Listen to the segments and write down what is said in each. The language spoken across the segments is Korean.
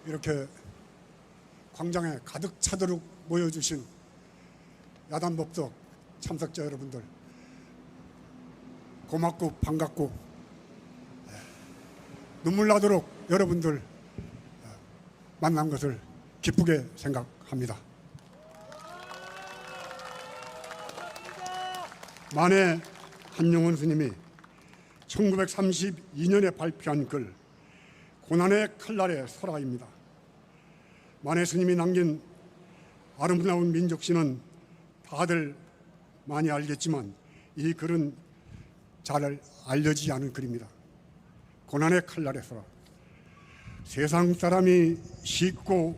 이렇게 광장에 가득 차도록 모여주신 야단법석 참석자 여러분들, 고맙고 반갑고 눈물 나도록 여러분들 만난 것을 기쁘게 생각합니다. 만해 한용운 스님이 1932년에 발표한 글 고난의 칼날의 설화입니다. 만해 스님이 남긴 아름다운 민족시는 다들 많이 알겠지만 이 글은 잘 알려지지 않은 글입니다. 고난의 칼날의 설화. 세상 사람이 쉽고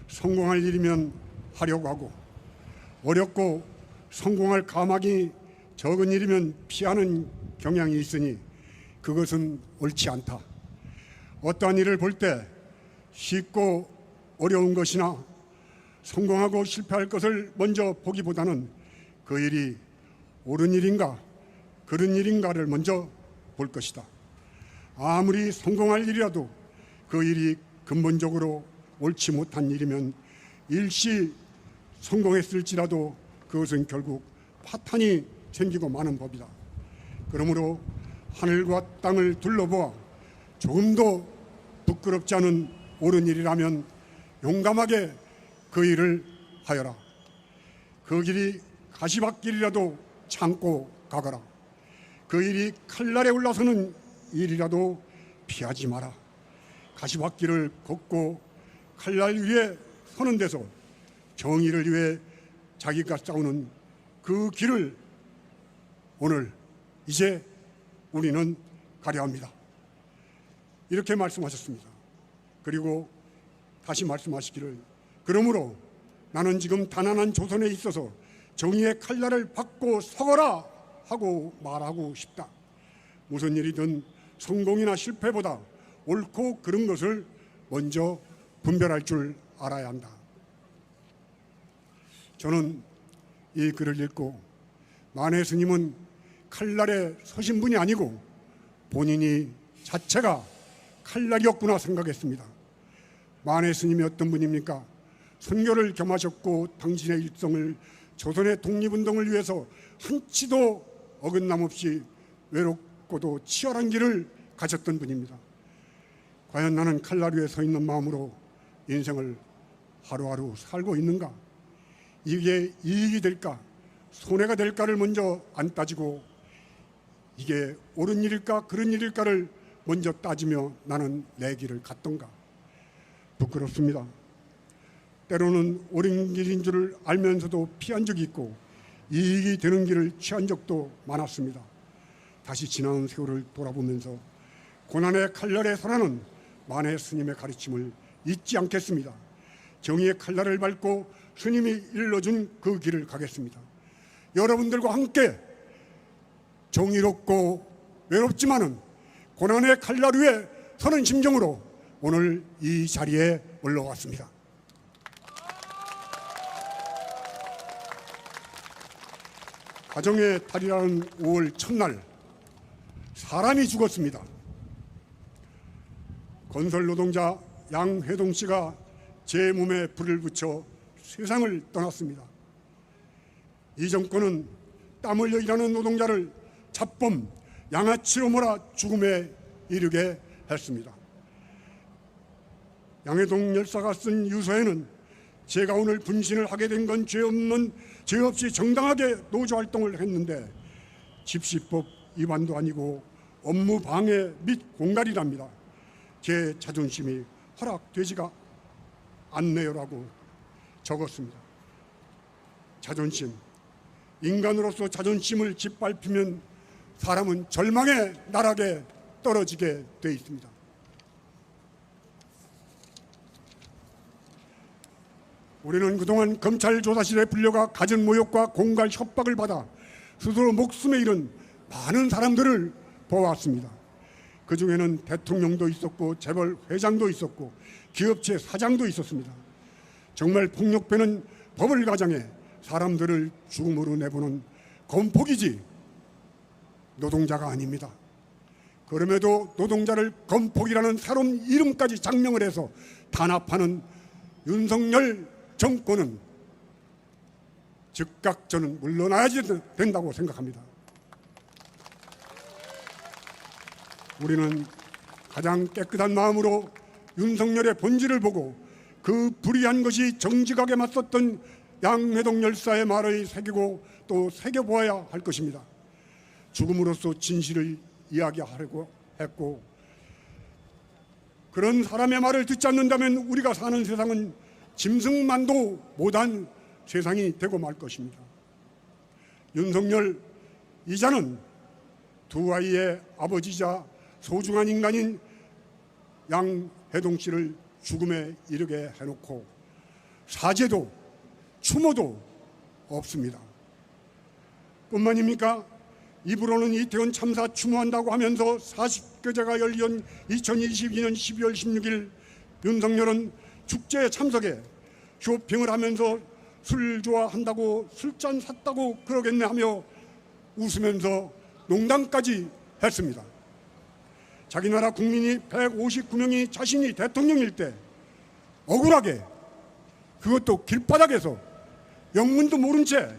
성공할 일이면 하려고 하고 어렵고 성공할 가망이 적은 일이면 피하는 경향이 있으니 그것은 옳지 않다. 어떠한 일을 볼 때 쉽고 어려운 것이나 성공하고 실패할 것을 먼저 보기보다는 그 일이 옳은 일인가 그른 일인가를 먼저 볼 것이다. 아무리 성공할 일이라도 그 일이 근본적으로 옳지 못한 일이면 일시 성공했을지라도 그것은 결국 파탄이 생기고 마는 법이다. 그러므로 하늘과 땅을 둘러보아 조금도 부끄럽지 않은 옳은 일이라면 용감하게 그 일을 하여라. 그 길이 가시밭길이라도 참고 가거라. 그 일이 칼날에 올라서는 일이라도 피하지 마라. 가시밭길을 걷고 칼날 위에 서는 데서 정의를 위해 자기가 싸우는 그 길을 오늘 이제 우리는 가려 합니다. 이렇게 말씀하셨습니다. 그리고 다시 말씀하시기를 그러므로 나는 지금 가난한 조선에 있어서 정의의 칼날을 받고 서거라 하고 말하고 싶다. 무슨 일이든 성공이나 실패보다 옳고 그른 것을 먼저 분별할 줄 알아야 한다. 저는 이 글을 읽고 만해 스님은 칼날에 서신 분이 아니고 본인이 자체가 칼날이었구나 생각했습니다. 만해 스님이 어떤 분입니까? 선교를 겸하셨고 당신의 일생을 조선의 독립운동을 위해서 한치도 어긋남 없이 외롭고도 치열한 길을 가셨던 분입니다. 과연 나는 칼날 위에 서 있는 마음으로 인생을 하루하루 살고 있는가? 이게 이익이 될까? 손해가 될까를 먼저 안 따지고 이게 옳은 일일까 그른 일일까를 먼저 따지며 나는 내 길을 갔던가? 부끄럽습니다. 때로는 옳은 길인 줄을 알면서도 피한 적이 있고 이익이 되는 길을 취한 적도 많았습니다. 다시 지나온 세월을 돌아보면서 고난의 칼날의 설화는 만해 스님의 가르침을 잊지 않겠습니다. 정의의 칼날을 밟고 스님이 일러준 그 길을 가겠습니다. 여러분들과 함께 정의롭고 외롭지만은 고난의 칼날 위에 서는 심정으로 오늘 이 자리에 올라왔습니다. 가정의 달이라는 5월 첫날 사람이 죽었습니다. 건설 노동자 양회동 씨가 제 몸에 불을 붙여 세상을 떠났습니다. 이 정권은 땀 흘려 일하는 노동자를 잡범, 양아치로 몰아 죽음에 이르게 했습니다. 양회동 열사가 쓴 유서에는 제가 오늘 분신을 하게 된 건 죄 없이 정당하게 노조활동을 했는데 집시법 위반도 아니고 업무 방해 및 공갈이랍니다. 제 자존심이 허락되지가 않네요라고 적었습니다. 자존심, 인간으로서 자존심을 짓밟히면 사람은 절망의 나락에 떨어지게 되어 있습니다. 우리는 그동안 검찰 조사실에 불려가 가정 모욕과 공갈 협박을 받아 스스로 목숨에 잃은 많은 사람들을 보아왔습니다. 그중에는 대통령도 있었고 재벌 회장도 있었고 기업체 사장도 있었습니다. 정말 폭력배는 법을 가장해 사람들을 죽음으로 내보는 건폭이지 노동자가 아닙니다. 그럼에도 노동자를 건폭이라는 새로운 이름까지 장명을 해서 탄압하는 윤석열 정권은 즉각 저는 물러나야 된다고 생각합니다. 우리는 가장 깨끗한 마음으로 윤석열의 본질을 보고 그 불의한 것이 정직하게 맞섰던 양회동 열사의 말을 새기고 또 새겨보아야 할 것입니다. 죽음으로써 진실을 이야기하려고 했고, 그런 사람의 말을 듣지 않는다면 우리가 사는 세상은 짐승만도 못한 세상이 되고 말 것입니다. 윤석열 이자는 두 아이의 아버지이자 소중한 인간인 양회동 씨를 죽음에 이르게 해놓고 사죄도 추모도 없습니다. 뿐만입니까? 입으로는 이태원 참사 추모한다고 하면서 40교제가 열린 2022년 12월 16일 윤석열은 축제에 참석해 쇼핑을 하면서 술 좋아한다고 술잔 샀다고 그러겠네 하며 웃으면서 농담까지 했습니다. 자기 나라 국민이 159명이 자신이 대통령일 때 억울하게, 그것도 길바닥에서 영문도 모른 채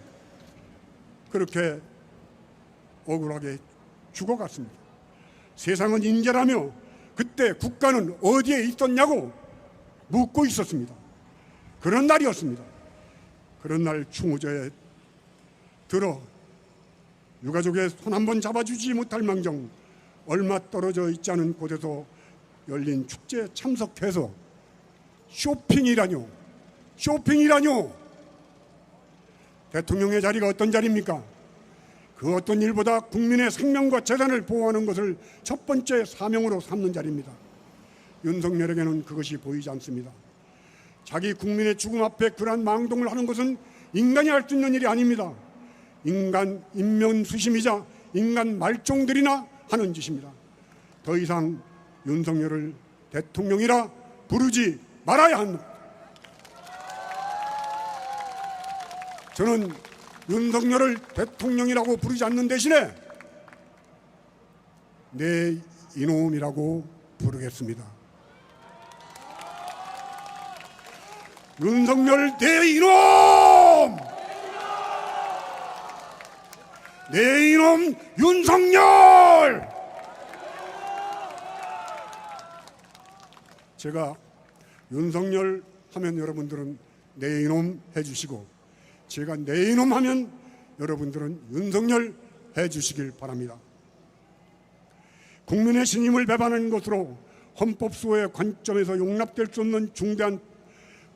그렇게 억울하게 죽어갔습니다. 세상은 인재라며 그때 국가는 어디에 있었냐고 묻고 있었습니다. 그런 날이었습니다. 그런 날 추모제에 들어 유가족의 손 한 번 잡아주지 못할 망정 얼마 떨어져 있지 않은 곳에서 열린 축제에 참석해서 쇼핑이라뇨. 대통령의 자리가 어떤 자리입니까? 그 어떤 일보다 국민의 생명과 재산을 보호하는 것을 첫 번째 사명으로 삼는 자리입니다. 윤석열에게는 그것이 보이지 않습니다. 자기 국민의 죽음 앞에 그러한 망동을 하는 것은 인간이 할 수 있는 일이 아닙니다. 인간 인면수심이자 인간 말종들이나 하는 짓입니다. 더 이상 윤석열을 대통령이라 부르지 말아야 합니다. 저는 윤석열을 대통령이라고 부르지 않는 대신에 내 이놈이라고 부르겠습니다. 윤석열 내 이놈! 내 이놈 윤석열! 제가 윤석열 하면 여러분들은 내 이놈 해주시고, 제가 내 이놈 하면 여러분들은 윤석열 해주시길 바랍니다. 국민의 신임을 배반하는 것으로 헌법수호의 관점에서 용납될 수 없는 중대한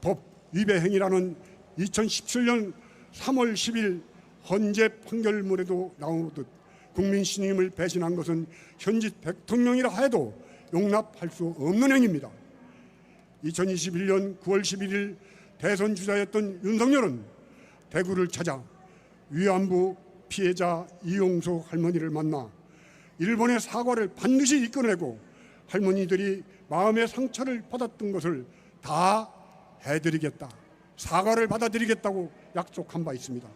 법 위배 행위라는 2017년 3월 10일 헌재 판결문에도 나오듯 국민 신임을 배신한 것은 현직 대통령이라 해도 용납할 수 없는 행위입니다. 2021년 9월 11일 대선 주자였던 윤석열은 대구를 찾아 위안부 피해자 이용소 할머니를 만나 일본의 사과를 반드시 이끌어내고 할머니들이 마음의 상처를 받았던 것을 다 해드리겠다, 사과를 받아들이겠다고 약속한 바 있습니다.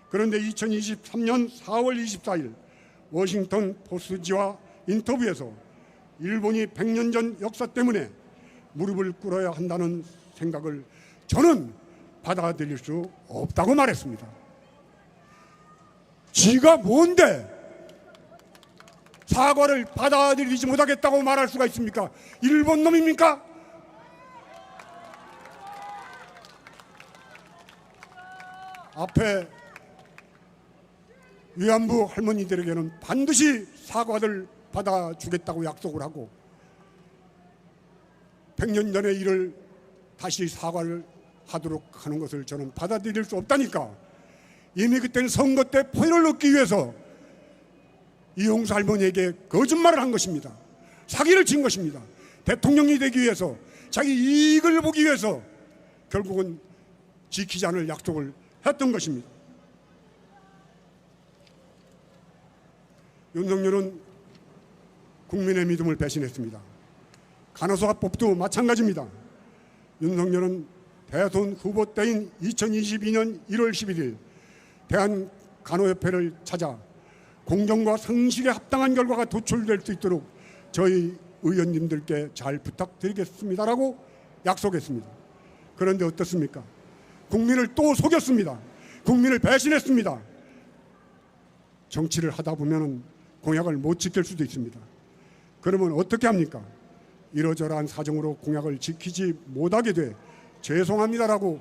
그런데 2023년 4월 24일 워싱턴 포스트지와 인터뷰에서 일본이 100년 전 역사 때문에 무릎을 꿇어야 한다는 생각을 저는 받아들일 수 없다고 말했습니다. 지가 뭔데 사과를 받아들이지 못하겠다고 말할 수가 있습니까? 일본 놈입니까? 앞에 위안부 할머니들에게는 반드시 사과를 받아주겠다고 약속을 하고 100년 전의 일을 다시 사과를 하도록 하는 것을 저는 받아들일 수 없다니까. 이미 그때는 선거 때 표를 얻기 위해서 이용수 할머니에게 거짓말을 한 것입니다. 사기를 친 것입니다. 대통령이 되기 위해서, 자기 이익을 보기 위해서 결국은 지키지 않을 약속을 했던 것입니다. 윤석열은 국민의 믿음을 배신했습니다. 간호사법도 마찬가지입니다. 윤석열은 대선 후보 때인 2022년 1월 11일 대한간호협회를 찾아 공정과 상식에 합당한 결과가 도출될 수 있도록 저희 의원님들께 잘 부탁드리겠습니다라고 약속했습니다. 그런데 어떻습니까? 국민을 또 속였습니다. 국민을 배신했습니다. 정치를 하다 보면 공약을 못 지킬 수도 있습니다. 그러면 어떻게 합니까? 이러저러한 사정으로 공약을 지키지 못하게 돼 죄송합니다라고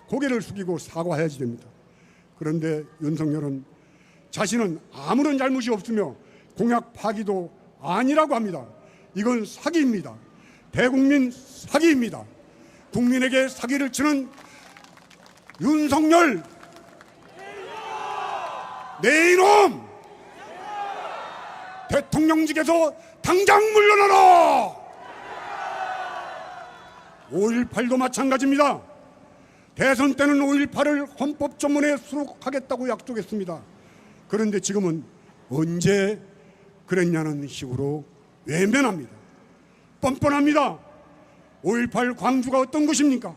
고개를 숙이고 사과해야지 됩니다. 그런데 윤석열은 자신은 아무런 잘못이 없으며 공약 파기도 아니라고 합니다. 이건 사기입니다. 대국민 사기입니다. 국민에게 사기를 치는 윤석열, 내 이놈! 대통령직에서 당장 물러나라! 5.18도 마찬가지입니다. 대선 때는 5.18을 헌법조문에 수록하겠다고 약속했습니다. 그런데 지금은 언제 그랬냐는 식으로 외면합니다. 뻔뻔합니다. 5.18 광주가 어떤 것입니까?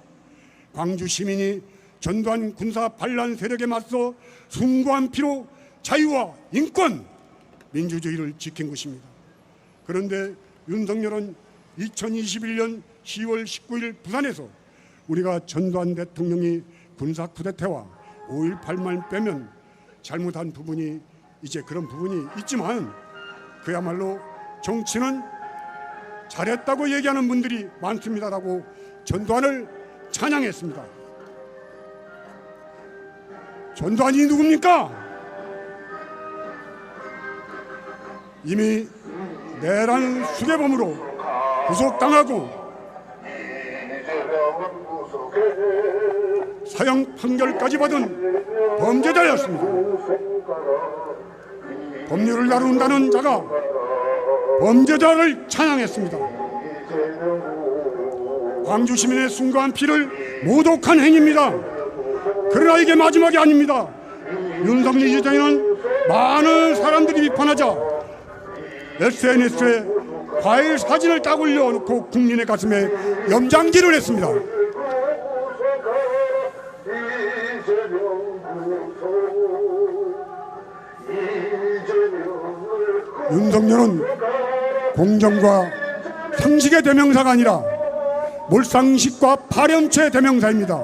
광주 시민이 전두환 군사 반란 세력에 맞서 숭고한 피로 자유와 인권, 민주주의를 지킨 것입니다. 그런데 윤석열은 2021년 10월 19일 부산에서 우리가 전두환 대통령이 군사 쿠데타와 5.18만 빼면 잘못한 부분이 이제 그런 부분이 있지만 그야말로 정치는 잘했다고 얘기하는 분들이 많습니다라고 전두환을 찬양했습니다. 전두환이 누굽니까? 이미 내란 수괴범으로 구속당하고 사형 판결까지 받은 범죄자였습니다. 법률을 다룬다는 자가 범죄자를 찬양했습니다. 광주 시민의 숭고한 피를 모독한 행위입니다. 그러나 이게 마지막이 아닙니다. 윤석열 지사는 많은 사람들이 비판하자 SNS에 과일 사진을 딱 올려놓고 국민의 가슴에 염장질을 했습니다. 윤석열은 공정과 상식의 대명사가 아니라 몰상식과 파렴치의 대명사입니다.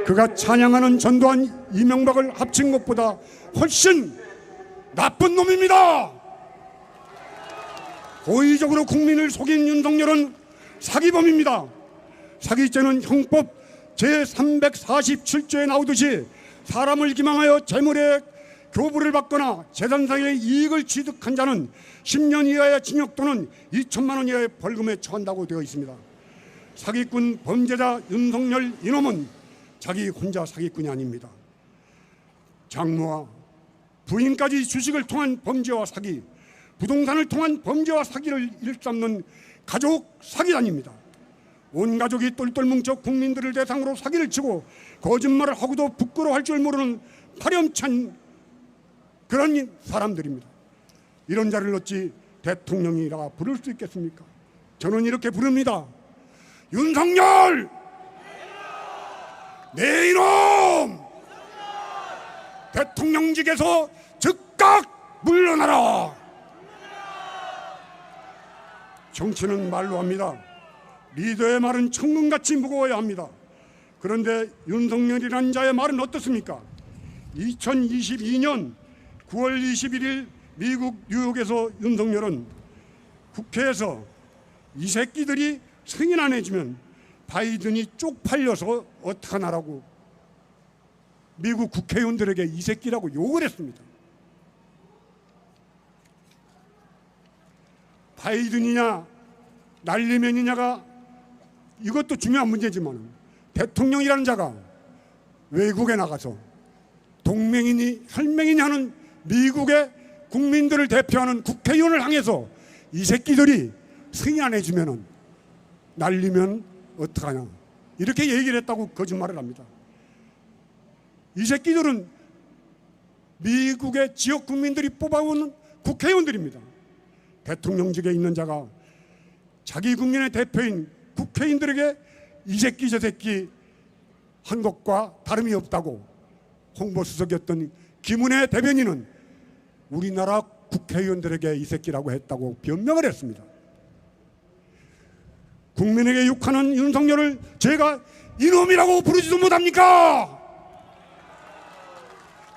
그가 찬양하는 전두환, 이명박을 합친 것보다 훨씬 나쁜 놈입니다. 고의적으로 국민을 속인 윤석열은 사기범입니다. 사기죄는 형법 제347조에 나오듯이 사람을 기망하여 재물의 교부를 받거나 재산상의 이익을 취득한 자는 10년 이하의 징역 또는 2천만 원 이하의 벌금에 처한다고 되어 있습니다. 사기꾼 범죄자 윤석열 이놈은 자기 혼자 사기꾼이 아닙니다. 장모와 부인까지 주식을 통한 범죄와 사기, 부동산을 통한 범죄와 사기를 일삼는 가족 사기단입니다. 온 가족이 똘똘 뭉쳐 국민들을 대상으로 사기를 치고 거짓말을 하고도 부끄러워할 줄 모르는 파렴치한 그런 사람들입니다. 이런 자를 어찌 대통령이라 부를 수 있겠습니까? 저는 이렇게 부릅니다. 윤석열! 내 이놈! 대통령직에서 즉각 물러나라! 정치는 말로 합니다. 리더의 말은 천근같이 무거워야 합니다. 그런데 윤석열이라는 자의 말은 어떻습니까? 2022년 9월 21일 미국 뉴욕에서 윤석열은 국회에서 이 새끼들이 승인 안 해주면 바이든이 쪽팔려서 어떡하나라고 미국 국회의원들에게 이 새끼라고 욕을 했습니다. 바이든이냐 날리면이냐가 이것도 중요한 문제지만 대통령이라는 자가 외국에 나가서 동맹이니 혈맹이니 하는 미국의 국민들을 대표하는 국회의원을 향해서 이 새끼들이 승인 안 해주면 날리면 어떡하냐 이렇게 얘기를 했다고 거짓말을 합니다. 이 새끼들은 미국의 지역 국민들이 뽑아오는 국회의원들입니다. 대통령직에 있는 자가 자기 국민의 대표인 국회의원들에게 이 새끼 저 새끼 한 것과 다름이 없다고 홍보수석이었던 김은혜 대변인은 우리나라 국회의원들에게 이 새끼라고 했다고 변명을 했습니다. 국민에게 욕하는 윤석열을 제가 이놈이라고 부르지도 못합니까?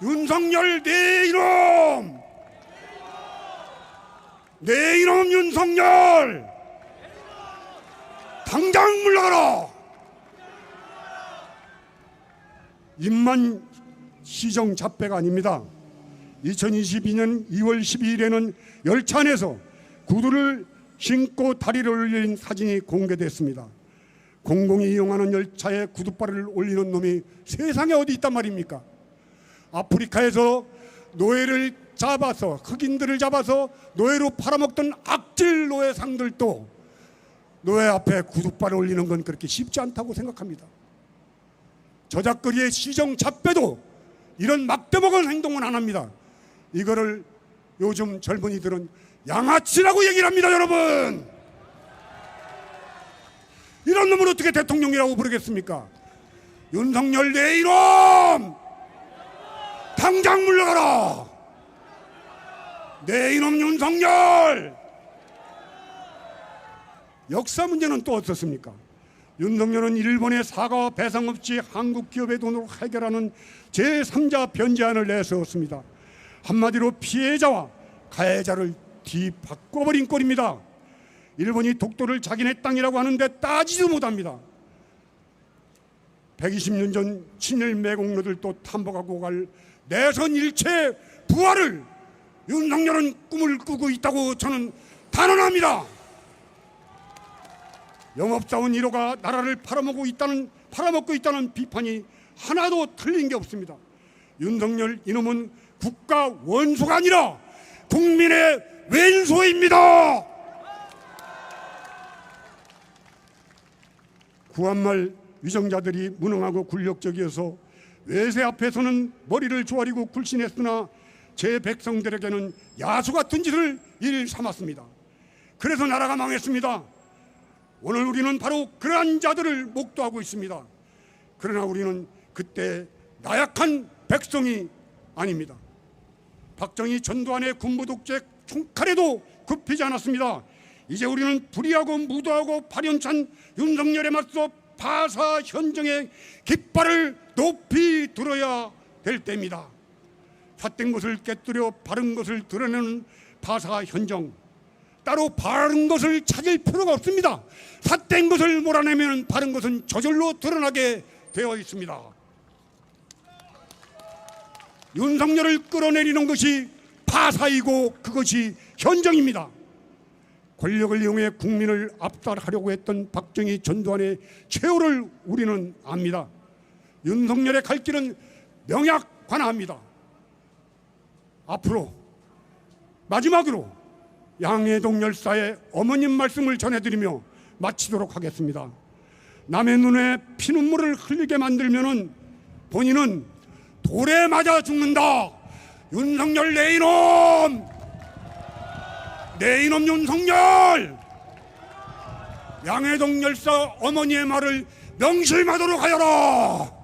윤석열 내 이놈! 내 이놈 윤석열! 당장 물러가라! 입만 시정 잡배가 아닙니다. 2022년 2월 12일에는 열차 안에서 구두를 신고 다리를 올린 사진이 공개됐습니다. 공공이 이용하는 열차에 구두발을 올리는 놈이 세상에 어디 있단 말입니까? 아프리카에서 노예를 잡아서, 흑인들을 잡아서 노예로 팔아먹던 악질 노예상들도 노예 앞에 구두발을 올리는 건 그렇게 쉽지 않다고 생각합니다. 저작거리의 시정 잡배도 이런 막대먹은 행동은 안 합니다. 이거를 요즘 젊은이들은 양아치라고 얘기를 합니다. 여러분, 이런 놈을 어떻게 대통령이라고 부르겠습니까? 윤석열 내 이놈! 당장 물러가라! 내 이놈 윤석열! 역사 문제는 또 어떻습니까? 윤석열은 일본의 사과와 배상 없이 한국 기업의 돈으로 해결하는 제3자 변제안을 내세웠습니다. 한마디로 피해자와 가해자를 뒤바꿔버린 꼴입니다. 일본이 독도를 자기네 땅이라고 하는데 따지도 못합니다. 120년 전 친일 매국노들도 탐복하고 갈 내선 일체 부활을 윤석열은 꿈을 꾸고 있다고 저는 단언합니다. 영업사원 1호가 나라를 팔아먹고 있다는 비판이 하나도 틀린 게 없습니다. 윤석열 이놈은 국가 원수가 아니라 국민의 왼수입니다. 구한말 위정자들이 무능하고 굴욕적이어서 외세 앞에서는 머리를 조아리고 굴신했으나 제 백성들에게는 야수 같은 짓을 일 삼았습니다. 그래서 나라가 망했습니다. 오늘 우리는 바로 그러한 자들을 목도하고 있습니다. 그러나 우리는 그때 나약한 백성이 아닙니다. 박정희 전두환의 군부 독재 총칼에도 굽히지 않았습니다. 이제 우리는 불의하고 무도하고 파렴찬 윤석열에 맞서 파사 현정의 깃발을 높이 들어야 될 때입니다. 삿된 것을 깨뜨려 바른 것을 드러내는 파사 현정, 따로 바른 것을 찾을 필요가 없습니다. 삿된 것을 몰아내면 바른 것은 저절로 드러나게 되어 있습니다. 윤석열을 끌어내리는 것이 파사이고 그것이 현정입니다. 권력을 이용해 국민을 압살하려고 했던 박정희 전두환의 최후를 우리는 압니다. 윤석열의 갈 길은 명약관화합니다. 앞으로 마지막으로 양해동 열사의 어머님 말씀을 전해드리며 마치도록 하겠습니다. 남의 눈에 피눈물을 흘리게 만들면은 본인은 돌에 맞아 죽는다. 윤석열 내 이놈! 내 이놈 윤석열! 양해동 열사 어머니의 말을 명심하도록 하여라.